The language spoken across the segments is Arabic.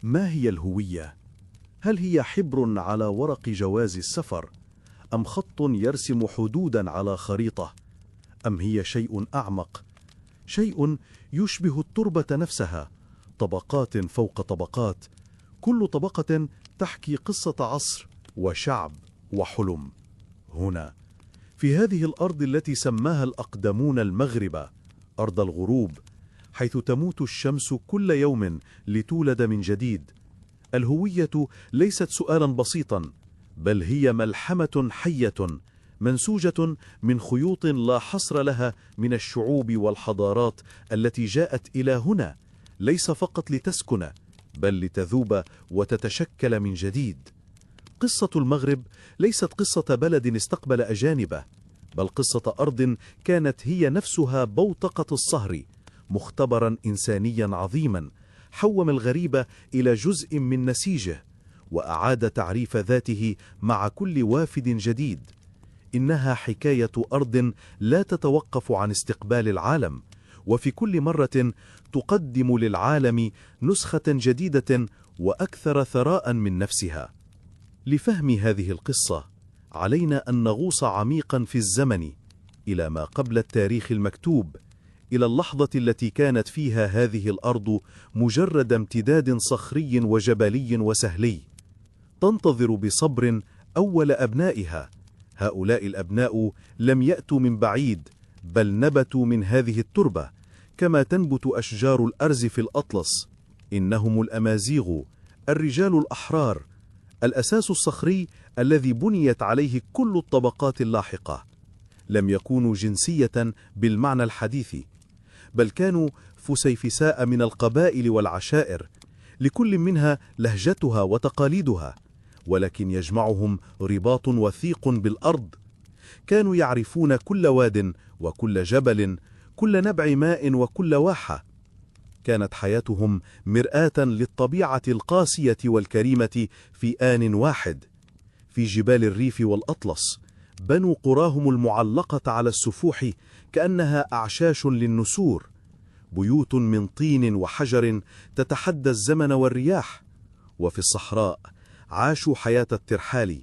ما هي الهوية؟ هل هي حبر على ورق جواز السفر؟ أم خط يرسم حدودا على خريطة؟ أم هي شيء أعمق، شيء يشبه التربة نفسها، طبقات فوق طبقات، كل طبقة تحكي قصة عصر وشعب وحلم. هنا في هذه الأرض التي سماها الأقدمون المغرب، أرض الغروب، حيث تموت الشمس كل يوم لتولد من جديد، الهوية ليست سؤالا بسيطا، بل هي ملحمة حية منسوجة من خيوط لا حصر لها من الشعوب والحضارات التي جاءت إلى هنا ليس فقط لتسكن، بل لتذوب وتتشكل من جديد. قصة المغرب ليست قصة بلد استقبل أجانبه، بل قصة أرض كانت هي نفسها بوتقة الصهر، مختبرا إنسانيا عظيما حوم الغريب إلى جزء من نسيجه، وأعاد تعريف ذاته مع كل وافد جديد. إنها حكاية أرض لا تتوقف عن استقبال العالم، وفي كل مرة تقدم للعالم نسخة جديدة وأكثر ثراء من نفسها. لفهم هذه القصة علينا أن نغوص عميقا في الزمن إلى ما قبل التاريخ المكتوب، إلى اللحظة التي كانت فيها هذه الأرض مجرد امتداد صخري وجبلي وسهلي، تنتظر بصبر أول أبنائها. هؤلاء الأبناء لم يأتوا من بعيد، بل نبتوا من هذه التربة كما تنبت أشجار الأرز في الأطلس. إنهم الأمازيغ، الرجال الأحرار، الأساس الصخري الذي بنيت عليه كل الطبقات اللاحقة. لم يكونوا جنسية بالمعنى الحديث، بل كانوا فسيفساء من القبائل والعشائر، لكل منها لهجتها وتقاليدها، ولكن يجمعهم رباط وثيق بالأرض. كانوا يعرفون كل واد وكل جبل، كل نبع ماء وكل واحة. كانت حياتهم مرآة للطبيعة القاسية والكريمة في آن واحد. في جبال الريف والأطلس بنوا قراهم المعلقة على السفوح كأنها أعشاش للنسور، بيوت من طين وحجر تتحدى الزمن والرياح. وفي الصحراء عاشوا حياة الترحال،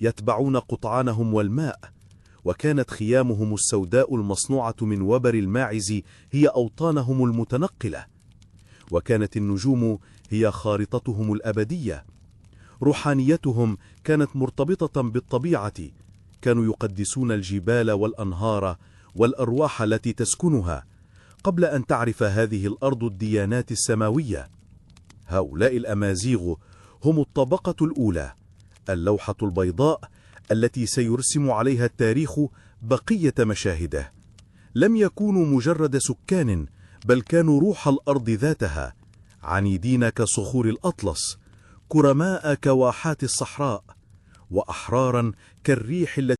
يتبعون قطعانهم والماء، وكانت خيامهم السوداء المصنوعة من وبر الماعز هي أوطانهم المتنقلة، وكانت النجوم هي خارطتهم الأبدية. روحانيتهم كانت مرتبطة بالطبيعة، كانوا يقدسون الجبال والأنهار والأرواح التي تسكنها قبل أن تعرف هذه الأرض الديانات السماوية. هؤلاء الأمازيغ هم الطبقة الأولى، اللوحة البيضاء التي سيرسم عليها التاريخ بقية مشاهده. لم يكونوا مجرد سكان، بل كانوا روح الأرض ذاتها، عنيدين كصخور الأطلس، كرماء كواحات الصحراء، وأحرارا كالريح التي